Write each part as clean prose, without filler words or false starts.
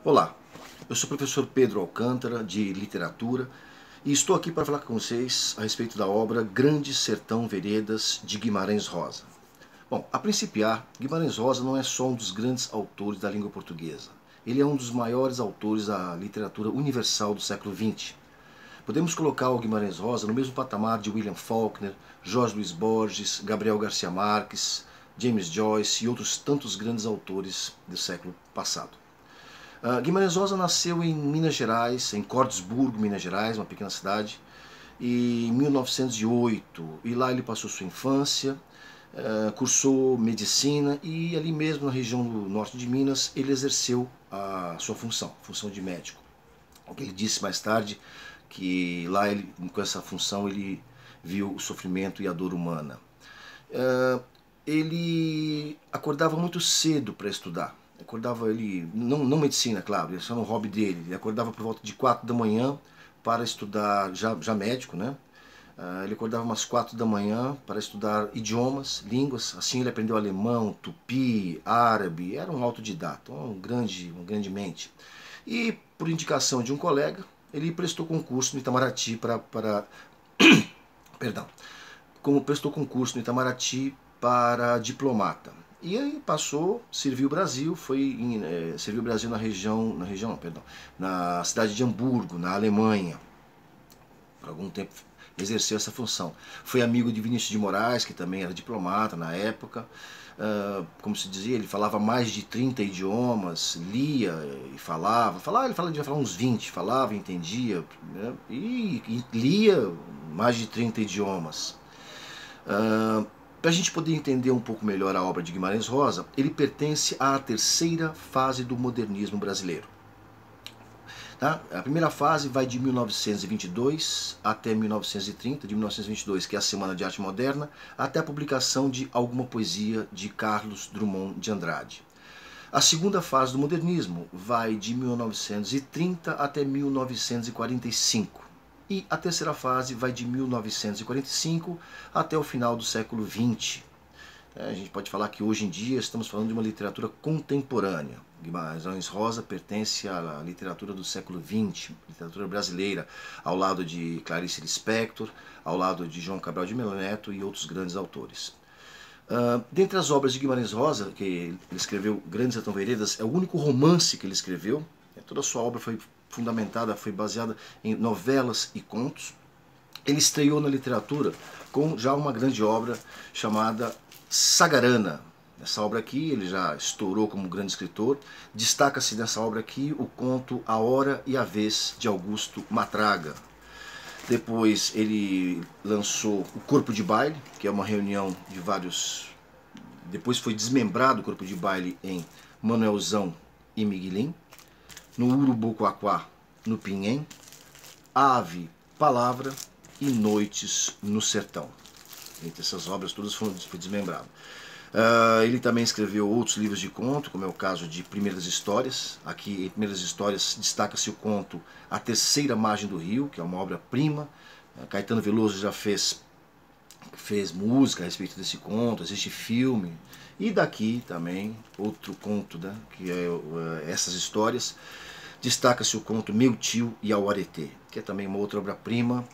Olá, eu sou o professor Pedro Alcântara, de Literatura, e estou aqui para falar com vocês a respeito da obra Grande Sertão Veredas, de Guimarães Rosa. Bom, a principiar, Guimarães Rosa não é só um dos grandes autores da língua portuguesa. Ele é um dos maiores autores da literatura universal do século XX. Podemos colocar o Guimarães Rosa no mesmo patamar de William Faulkner, Jorge Luis Borges, Gabriel Garcia Marques, James Joyce e outros tantos grandes autores do século passado. Guimarães Rosa nasceu em Minas Gerais, em Cordesburgo, Minas Gerais, uma pequena cidade, em 1908. E lá ele passou sua infância, cursou medicina e ali mesmo na região do norte de Minas ele exerceu a sua função de médico. Ele disse mais tarde que lá com essa função ele viu o sofrimento e a dor humana. Ele acordava muito cedo para estudar. Ele, não medicina, claro, isso era um hobby dele. Ele acordava por volta de 4 da manhã para estudar, já médico, né? Ele acordava umas 4 da manhã para estudar idiomas, línguas. Assim ele aprendeu alemão, tupi, árabe. Era um autodidata, uma grande mente. E por indicação de um colega, ele prestou concurso no Itamaraty perdão. Prestou concurso no Itamaraty para diplomata. E aí passou, serviu o Brasil, serviu o Brasil na cidade de Hamburgo, na Alemanha. Por algum tempo exerceu essa função. Foi amigo de Vinícius de Moraes, que também era diplomata na época. Como se dizia, ele falava mais de 30 idiomas, lia e falava. Ele devia falar uns 20, falava, entendia, né? E lia mais de 30 idiomas. Para a gente poder entender um pouco melhor a obra de Guimarães Rosa, ele pertence à terceira fase do modernismo brasileiro. Tá? A primeira fase vai de 1922 até 1930, de 1922, que é a Semana de Arte Moderna, até a publicação de alguma poesia de Carlos Drummond de Andrade. A segunda fase do modernismo vai de 1930 até 1945. E a terceira fase vai de 1945 até o final do século XX. A gente pode falar que hoje em dia estamos falando de uma literatura contemporânea. Guimarães Rosa pertence à literatura do século XX, literatura brasileira, ao lado de Clarice Lispector, ao lado de João Cabral de Melo Neto e outros grandes autores. Dentre as obras de Guimarães Rosa, que ele escreveu Grande Sertão Veredas, é o único romance que ele escreveu. Toda a sua obra foi baseada em novelas e contos. Ele estreou na literatura com já uma grande obra chamada Sagarana. Nessa obra aqui ele já estourou como grande escritor. Destaca-se nessa obra aqui o conto A Hora e a Vez, de Augusto Matraga. Depois ele lançou O Corpo de Baile, que é uma reunião de vários... Depois foi desmembrado o Corpo de Baile em Manuelzão e Miguelim. No Urubuquaquá, no Pinhém, Ave, Palavra e Noites no Sertão. Entre essas obras todas foi desmembrado. Ele também escreveu outros livros de conto, como é o caso de Primeiras Histórias. Aqui em Primeiras Histórias destaca-se o conto A Terceira Margem do Rio, que é uma obra-prima. Caetano Veloso já fez música a respeito desse conto, existe filme. E daqui também, outro conto, né, que é Essas Histórias, destaca-se o conto Meu Tio e Auareté, que é também uma outra obra-prima.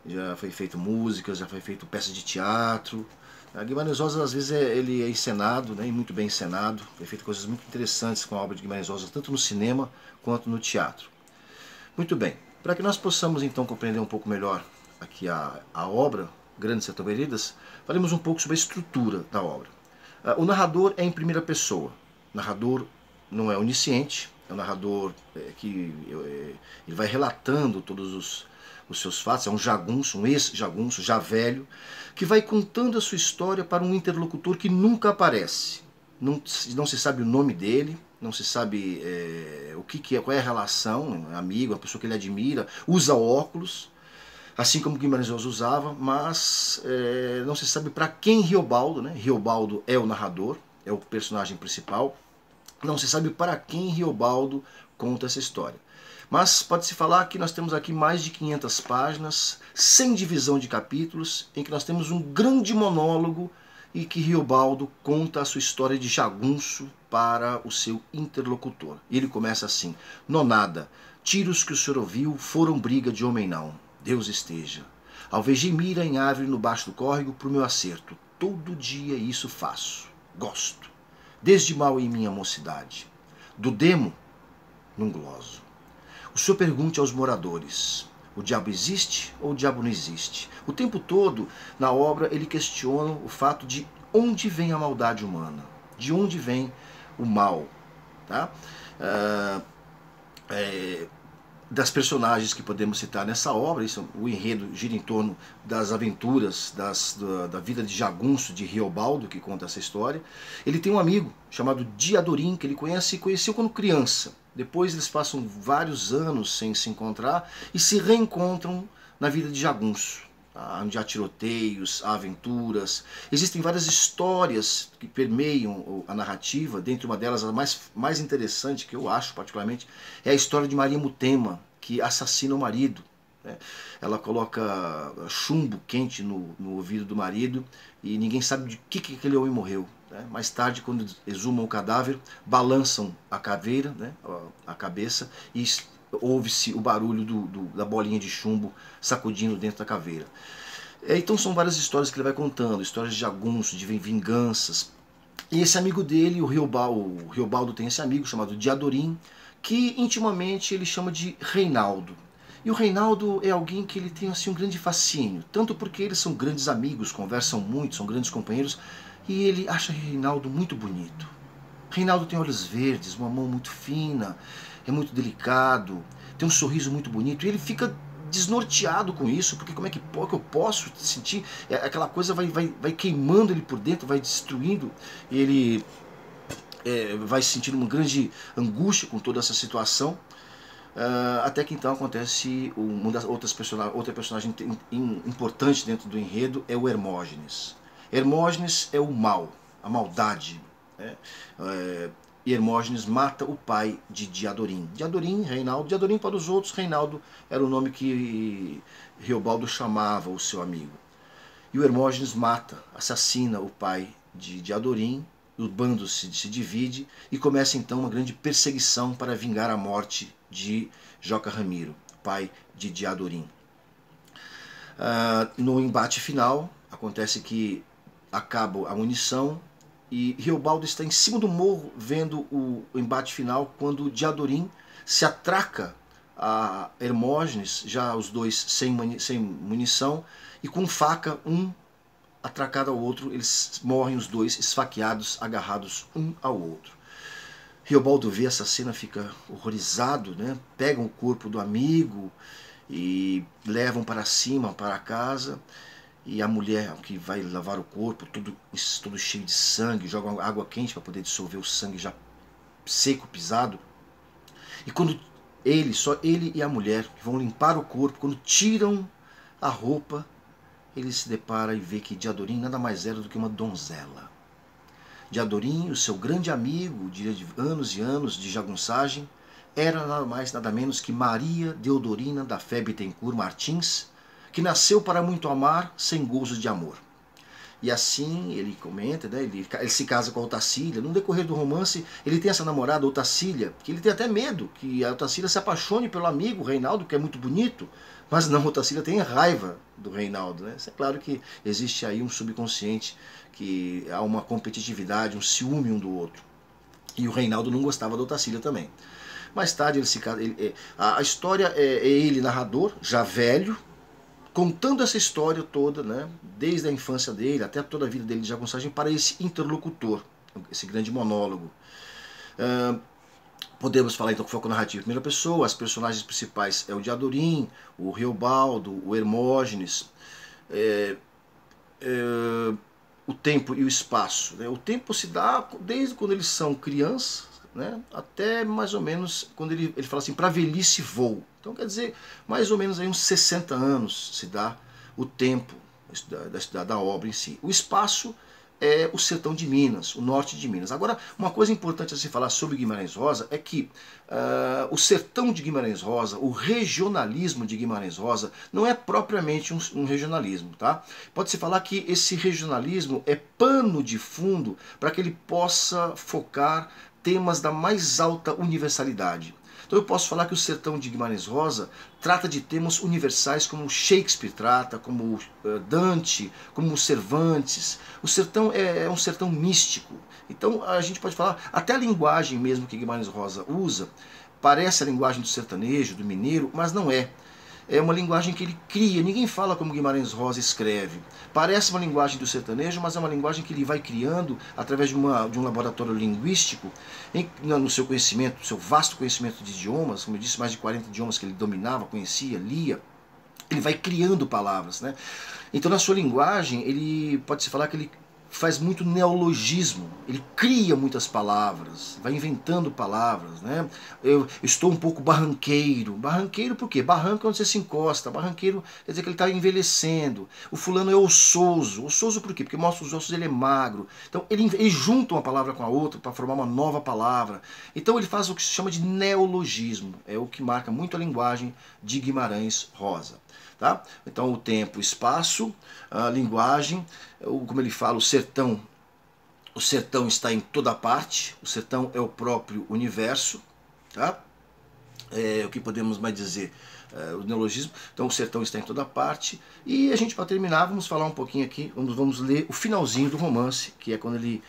Já foi feito música, já foi feito peça de teatro. Guimarães Rosa, às vezes, ele é encenado, né, e muito bem encenado. Foi feito coisas muito interessantes com a obra de Guimarães Rosa, tanto no cinema quanto no teatro. Muito bem, para que nós possamos então compreender um pouco melhor aqui a obra Grande Sertão Veredas, falaremos um pouco sobre a estrutura da obra. O narrador é em primeira pessoa. O narrador não é onisciente, é um narrador que ele vai relatando todos os seus fatos, é um jagunço, um ex-jagunço, já velho, que vai contando a sua história para um interlocutor que nunca aparece. Não se sabe o nome dele, não se sabe qual é a relação, amigo, uma pessoa que ele admira, usa óculos, assim como Guimarães Rosa usava, mas não se sabe para quem Riobaldo, né? Riobaldo é o narrador, é o personagem principal, não se sabe para quem Riobaldo conta essa história. Mas pode-se falar que nós temos aqui mais de 500 páginas, sem divisão de capítulos, em que nós temos um grande monólogo e que Riobaldo conta a sua história de jagunço, para o seu interlocutor. E ele começa assim: nonada, tiros que o senhor ouviu foram briga de homem não. Deus esteja. Alvejei mira em árvore no baixo do córrego pro meu acerto. Todo dia isso faço. Gosto. Desde mal em minha mocidade. Do demo, num gloso. O senhor pergunte aos moradores: o diabo existe ou o diabo não existe? O tempo todo, na obra, ele questiona o fato de onde vem a maldade humana, de onde vem o mal. Tá? Das personagens que podemos citar nessa obra, o enredo gira em torno das aventuras da vida de Jagunço, de Riobaldo, que conta essa história. Ele tem um amigo chamado Diadorim, que ele conheceu quando criança. Depois eles passam vários anos sem se encontrar e se reencontram na vida de Jagunço, onde há tiroteios, há aventuras. Existem várias histórias que permeiam a narrativa. Dentre uma delas, a mais interessante, que eu acho particularmente, é a história de Maria Mutema, que assassina o marido. Ela coloca chumbo quente no ouvido do marido e ninguém sabe de que aquele homem morreu. Mais tarde, quando exumam o cadáver, balançam a caveira, a cabeça, e ouve-se o barulho da bolinha de chumbo sacudindo dentro da caveira. Então são várias histórias que ele vai contando, histórias de jagunço, de vinganças. E esse amigo dele, o Riobaldo tem esse amigo chamado Diadorim, que intimamente ele chama de Reinaldo. E o Reinaldo é alguém que ele tem assim, um grande fascínio, tanto porque eles são grandes amigos, conversam muito, são grandes companheiros, e ele acha Reinaldo muito bonito. Reinaldo tem olhos verdes, uma mão muito fina, é muito delicado, tem um sorriso muito bonito, e ele fica desnorteado com isso, porque como é que eu posso sentir? Aquela coisa vai queimando ele por dentro, vai destruindo, e ele vai sentindo uma grande angústia com toda essa situação, até que então acontece outra personagem importante dentro do enredo, é o Hermógenes. Hermógenes é o mal, a maldade. E Hermógenes mata o pai de Diadorim. Diadorim, Reinaldo. Diadorim para os outros, Reinaldo era o nome que Riobaldo chamava o seu amigo. E o Hermógenes assassina o pai de Diadorim. O bando se divide e começa então uma grande perseguição para vingar a morte de Joca Ramiro, pai de Diadorim. No embate final, acontece que acaba a munição e Riobaldo está em cima do morro vendo o embate final, quando Diadorim se atraca a Hermógenes, já os dois sem munição, e com faca, um atracado ao outro, eles morrem os dois esfaqueados, agarrados um ao outro. Riobaldo vê essa cena, fica horrorizado, Pegam o corpo do amigo e levam para cima, para casa. E a mulher que vai lavar o corpo, todo cheio de sangue, joga água quente para poder dissolver o sangue já seco, pisado. E quando só ele e a mulher vão limpar o corpo, quando tiram a roupa, ele se depara e vê que Diadorim nada mais era do que uma donzela. Diadorim, o seu grande amigo, de anos e anos de jagunçagem, era nada mais nada menos que Maria Deodorina da Fé Bittencourt Martins, que nasceu para muito amar, sem gozo de amor. E assim ele comenta, ele se casa com a Otacília. No decorrer do romance, ele tem essa namorada, Otacília, que ele tem até medo que a Otacília se apaixone pelo amigo Reinaldo, que é muito bonito. Mas não, a Otacília tem raiva do Reinaldo. É claro que existe aí um subconsciente, que há uma competitividade, um ciúme um do outro. E o Reinaldo não gostava da Otacília também. Mais tarde ele se casa. A história é ele narrador, já velho, contando essa história toda, desde a infância dele até toda a vida dele de jagunçagem, para esse interlocutor, esse grande monólogo. Podemos falar então com foco narrativo em primeira pessoa. As personagens principais é o Diadorim, o Riobaldo, o Hermógenes, o tempo e o espaço. O tempo se dá desde quando eles são crianças, até mais ou menos quando ele fala assim, para velhice vou. Então quer dizer, mais ou menos aí uns 60 anos se dá o tempo da obra em si. O espaço é o sertão de Minas, o norte de Minas. Agora, uma coisa importante a se falar sobre Guimarães Rosa é que o sertão de Guimarães Rosa, o regionalismo de Guimarães Rosa, não é propriamente um regionalismo, tá? Pode-se falar que esse regionalismo é pano de fundo para que ele possa focar temas da mais alta universalidade. Então eu posso falar que o sertão de Guimarães Rosa trata de temas universais como Shakespeare trata, como Dante, como Cervantes. O sertão é um sertão místico. Então a gente pode falar, até a linguagem mesmo que Guimarães Rosa usa, parece a linguagem do sertanejo, do mineiro, mas não é. É uma linguagem que ele cria, ninguém fala como Guimarães Rosa escreve. Parece uma linguagem do sertanejo, mas é uma linguagem que ele vai criando através de um laboratório linguístico, no seu conhecimento, seu vasto conhecimento de idiomas, como eu disse, mais de 40 idiomas que ele dominava, conhecia, lia. Ele vai criando palavras, né? Então na sua linguagem, ele pode-se falar que ele faz muito neologismo, ele cria muitas palavras, vai inventando palavras, né? Eu estou um pouco barranqueiro. Barranqueiro por quê? Barranco é onde você se encosta, barranqueiro quer dizer que ele está envelhecendo. O fulano é ossoso. Ossoso por quê? Porque mostra os ossos, ele é magro. Então ele junta uma palavra com a outra para formar uma nova palavra. Então ele faz o que se chama de neologismo, é o que marca muito a linguagem de Guimarães Rosa. Tá? Então o tempo, o espaço, a linguagem, como ele fala, o sertão está em toda parte, o sertão é o próprio universo, tá? O que podemos mais dizer? O neologismo, então o sertão está em toda parte, e a gente, para terminar, vamos falar um pouquinho aqui, vamos ler o finalzinho do romance, que é quando ele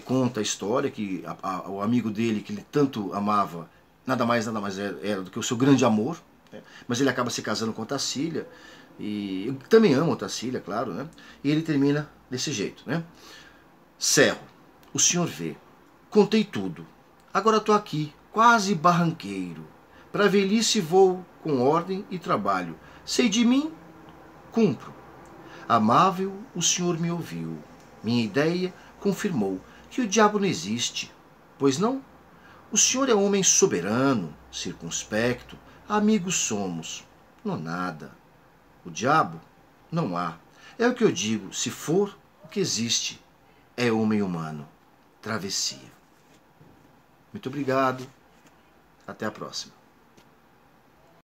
conta a história, que o amigo dele, que ele tanto amava, nada mais era do que o seu grande amor, mas ele acaba se casando com Tarsília, e eu também amo Tarsília, claro, né? E ele termina desse jeito, né? Cerro, o senhor vê, contei tudo, agora estou aqui, quase barranqueiro, para a velhice vou com ordem e trabalho, sei de mim, cumpro. Amável, o senhor me ouviu, minha ideia confirmou que o diabo não existe, pois não? O senhor é homem soberano, circunspecto, amigos somos, não nada. O diabo não há. É o que eu digo, se for, o que existe é homem humano. Travessia. Muito obrigado. Até a próxima.